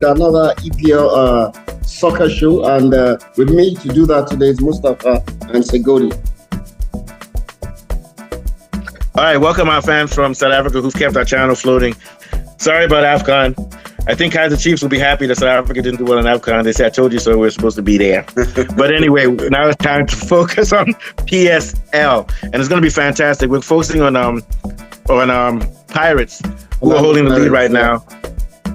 another EPL soccer show, and with me to do that today is Mustafa and Segodi. All right, welcome our fans from South Africa who've kept our channel floating. Sorry about AFCON. I think Kaiser Chiefs will be happy that South Africa didn't do well in AFCON. They said, I told you so, we're supposed to be there. But anyway, now it's time to focus on PSL. And it's going to be fantastic. We're focusing on Pirates, who are holding the lead right now.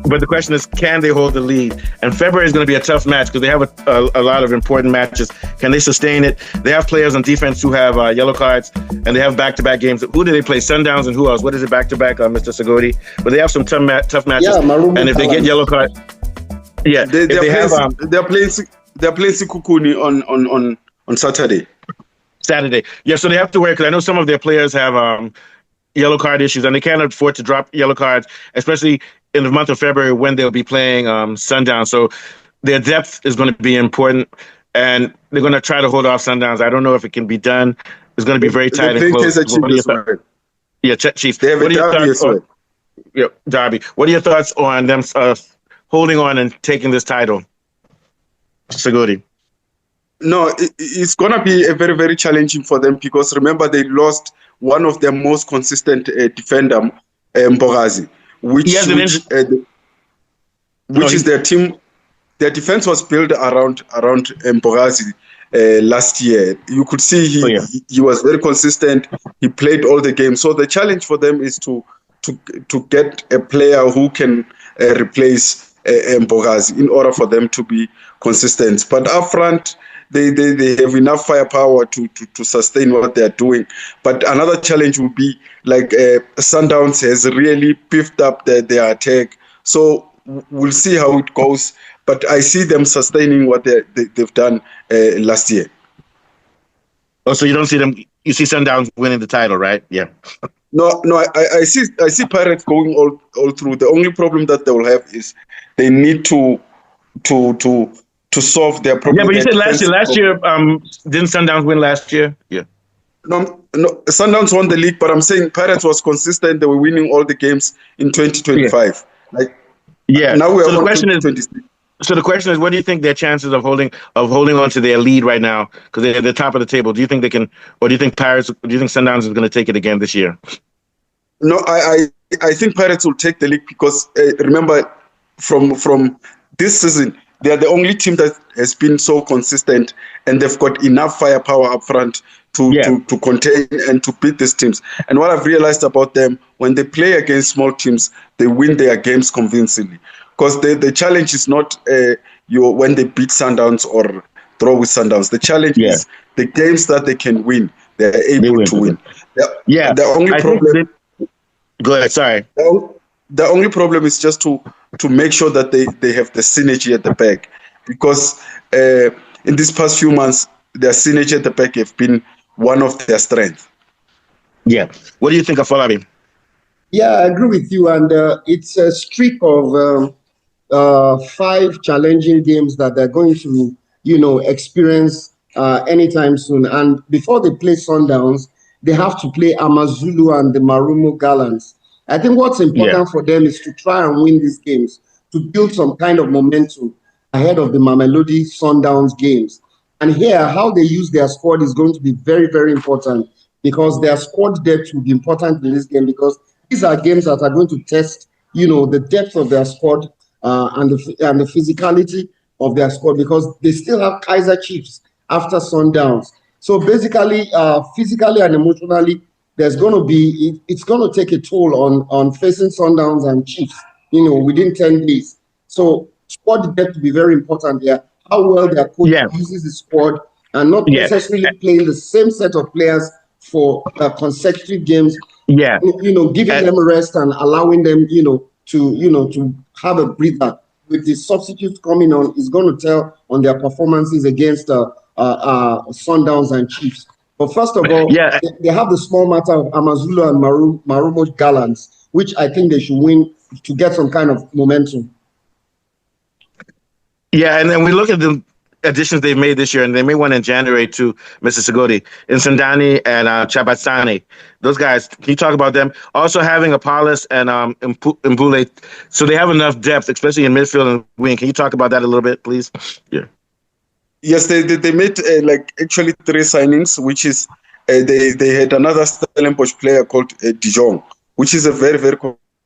But the question is, can they hold the lead? And February is going to be a tough match because they have a lot of important matches. Can they sustain it? They have players on defense who have yellow cards, and they have back-to-back games. Who do they play? Sundowns and who else? What is it back-to-back, Mr. Segodi? But they have some tough matches. Yeah, and if they get yellow cards, yeah, they're playing Sikukuni on Saturday. Yeah, so they have to wear, because I know some of their players have yellow card issues, and they can't afford to drop yellow cards, especially in the month of February when they'll be playing Sundowns. So their depth is going to be important, and they're going to try to hold off Sundowns. I don't know if it can be done. It's going to be very tight and close. Yeah, Chiefs. They have a derby as well. Yeah, derby. What are your thoughts on them holding on and taking this title, Segodi? No, it's going to be a very, very challenging for them because remember they lost one of their most consistent defender, Mbogazi, which is their team. Their defense was built around Mbogazi last year. You could see he was very consistent. He played all the games. So the challenge for them is to get a player who can replace Mbogazi in order for them to be consistent. But up front, they have enough firepower to sustain what they're doing. But another challenge would be like Sundowns has really beefed up their attack. So we'll see how it goes. But I see them sustaining what they've done last year. Oh, so you don't see them? You see Sundowns winning the title, right? Yeah. No. I see Pirates going all through. The only problem that they will have is they need to solve their problem. Yeah, but you said last year, didn't Sundowns win last year? Yeah. No, Sundowns won the league, but I'm saying Pirates was consistent. They were winning all the games in 2025. Yeah. Now we're so the question is, what do you think their chances of holding on to their lead right now? Because they're at the top of the table. Do you think they can, or do you think Sundowns is going to take it again this year? No, I think Pirates will take the league because remember from this season, they are the only team that has been so consistent, and they've got enough firepower up front to contain and to beat these teams. And what I've realized about them, when they play against small teams, they win their games convincingly. Because the challenge is not when they beat Sundowns or draw with Sundowns. The challenge is the games that they can win. They're able to win. The only problem. Go ahead. Sorry. The only problem is just to make sure that they have the synergy at the back, because in these past few months, their synergy at the back have been one of their strengths. Yeah. What do you think of Falabi? Yeah, I agree with you. And it's a streak of 5 challenging games that they're going to, experience anytime soon. And before they play Sundowns, they have to play Amazulu and the Marumo Gallants. I think what's important for them is to try and win these games, to build some kind of momentum ahead of the Mamelodi Sundowns games. And here, how they use their squad is going to be very, very important, because their squad depth will be important in this game, because these are games that are going to test, the depth of their squad and the physicality of their squad, because they still have Kaiser Chiefs after Sundowns. So basically, physically and emotionally, it's going to take a toll on facing Sundowns and Chiefs, within 10 days. So squad depth will be very important here. How well their coach uses the squad, and not necessarily playing the same set of players for consecutive games. Yeah, giving them a rest and allowing them, to have a breather. With the substitutes coming on, is going to tell on their performances against Sundowns and Chiefs. But first of all, they have the small matter of Amazulu and Marumo Gallants, which I think they should win to get some kind of momentum. Yeah, and then we look at them additions they've made this year, and they made one in January too, Mr. Segodi, in Sundani and Chabatsani. Those guys, can you talk about them? Also having Apollos and Mbule, so they have enough depth, especially in midfield and wing. Can you talk about that a little bit, please? Yeah. Yes, they made actually 3 signings, which is they had another Stellenbosch player called Dijon, which is a very, very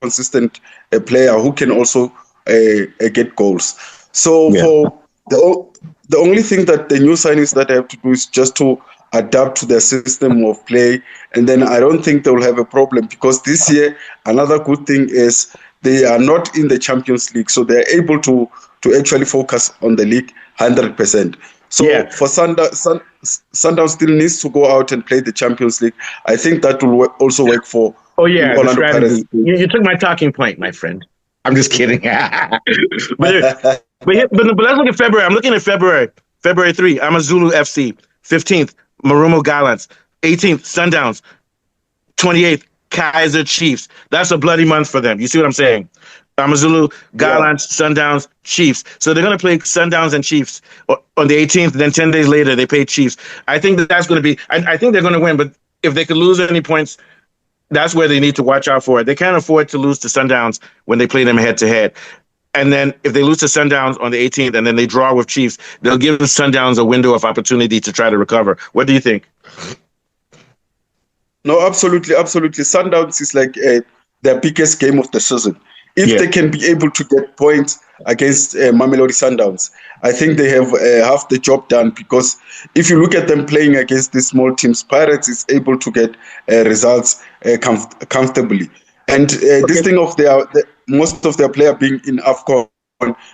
consistent player who can also get goals. So for the only thing that the new signings that I have to do is just to adapt to their system of play, and then I don't think they will have a problem, because this year another good thing is they are not in the Champions League, so they're able to actually focus on the league 100%. So for Sundowns still needs to go out and play the Champions League. I think that will also work for the strategy. You took my talking point, my friend. I'm just kidding. but let's look at February. I'm looking at February. February 3, Amazulu FC. 15th, Marumo Gallants. 18th, Sundowns. 28th, Kaiser Chiefs. That's a bloody month for them. You see what I'm saying? Amazulu, Gallants, Sundowns, Chiefs. So they're going to play Sundowns and Chiefs on the 18th. Then 10 days later, they play Chiefs. I think that's going to be. I think they're going to win. But if they could lose any points, that's where they need to watch out for it. They can't afford to lose to Sundowns when they play them head to head. And then if they lose to Sundowns on the 18th and then they draw with Chiefs, they'll give Sundowns a window of opportunity to try to recover. What do you think? No, absolutely. Sundowns is like their biggest game of the season. If they can be able to get points against Mamelodi Sundowns, I think they have half the job done, because if you look at them playing against these small teams, Pirates is able to get results comfortably. And this thing of most of their players being in AFCON,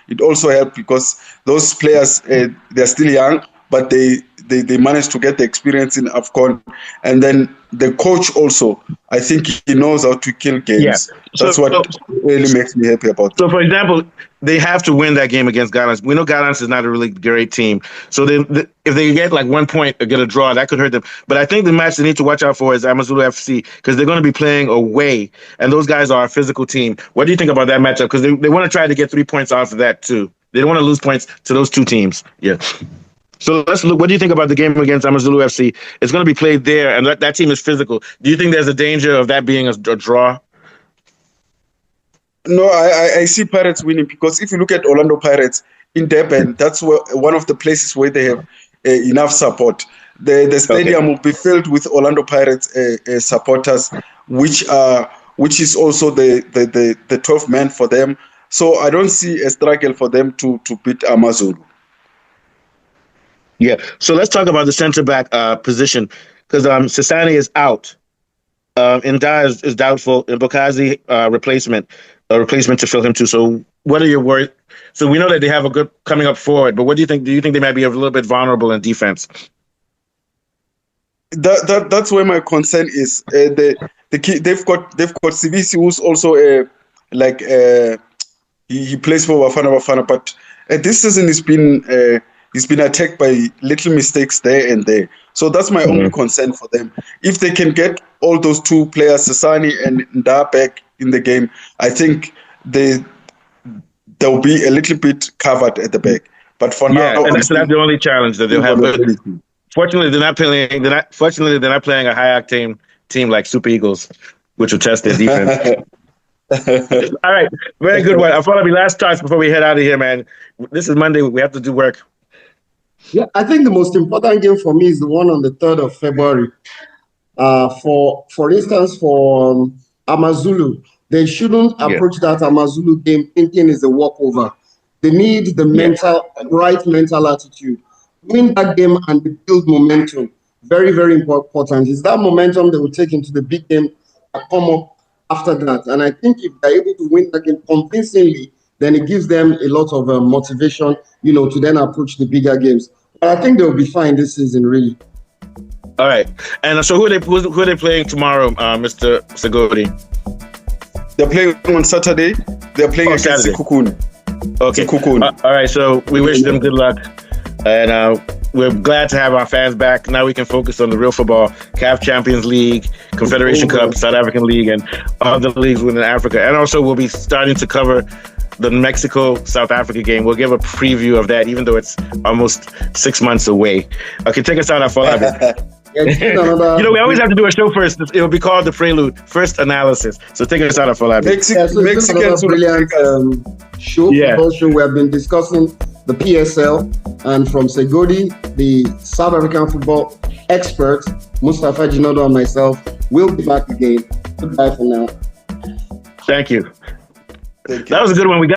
it also helped, because those players, they're still young, but they managed to get the experience in AFCON. And then the coach also, I think he knows how to kill games. Yeah. That's what really makes me happy about it. So, for example, they have to win that game against Gallants. We know Gallants is not a really great team. So if they get like 1 point or get a draw, that could hurt them. But I think the match they need to watch out for is Amazulu FC, because they're going to be playing away, and those guys are a physical team. What do you think about that matchup? Because they want to try to get 3 points off of that too. They don't want to lose points to those two teams. Yeah. So let's look. What do you think about the game against Amazulu FC? It's going to be played there, and that team is physical. Do you think there's a danger of that being a draw? No, I see Pirates winning, because if you look at Orlando Pirates in Durban, that's one of the places where they have enough support. The stadium will be filled with Orlando Pirates supporters, which is also the 12th man for them. So I don't see a struggle for them to beat Amazulu. Yeah, so let's talk about the center back position, because Sasani is out. Nda is doubtful. Mbokazi replacement to fill him too. So what are your worries? So we know that they have a good coming up forward, but what do you think? Do you think they might be a little bit vulnerable in defense? That's where my concern is. They've got Sivisi, who's also he plays for Bafana, but this season he's been attacked by little mistakes there and there. So that's my only concern for them. If they can get all those two players, Sasani and Nda, back in the game, I think they'll be a little bit covered at the back. But for now, and that's not the only challenge that they'll have. Fortunately, they're not playing a high octane team like Super Eagles, which will test their defense. All right, very good one. I'll follow me last thoughts before we head out of here, man. This is Monday. We have to do work. Yeah, I think the most important game for me is the one on the 3rd of February. For instance, for Amazulu, they shouldn't approach that Amazulu game thinking it's a walkover. They need the right mental attitude. Win that game and build momentum. Very, very important. It's that momentum they will take into the big game and come up after that. And I think if they're able to win that game convincingly, then it gives them a lot of motivation, to then approach the bigger games. But I think they'll be fine this season, really. All right. And so who are they playing tomorrow, Mr. Segodi? They're playing on Saturday. They're playing against Sekhukhune. Okay. Sekhukhune. All right. So we wish them good luck. And we're glad to have our fans back. Now we can focus on the real football, CAF Champions League, Confederation Cup, South African League, and other leagues within Africa. And also we'll be starting to cover the Mexico-South Africa game. We'll give a preview of that, even though it's almost 6 months away. Okay, take us out, Afolabi. You know, we always have to do a show first. It will be called the Prelude, first analysis. So take us out, Afolabi. Mexicans brilliant show. Yeah. Football show. We have been discussing the PSL, and from Segodi, the South African football expert, Mustafa Jinodo and myself, will be back again. Goodbye for now. Thank you. Thank you. That was a good one. We got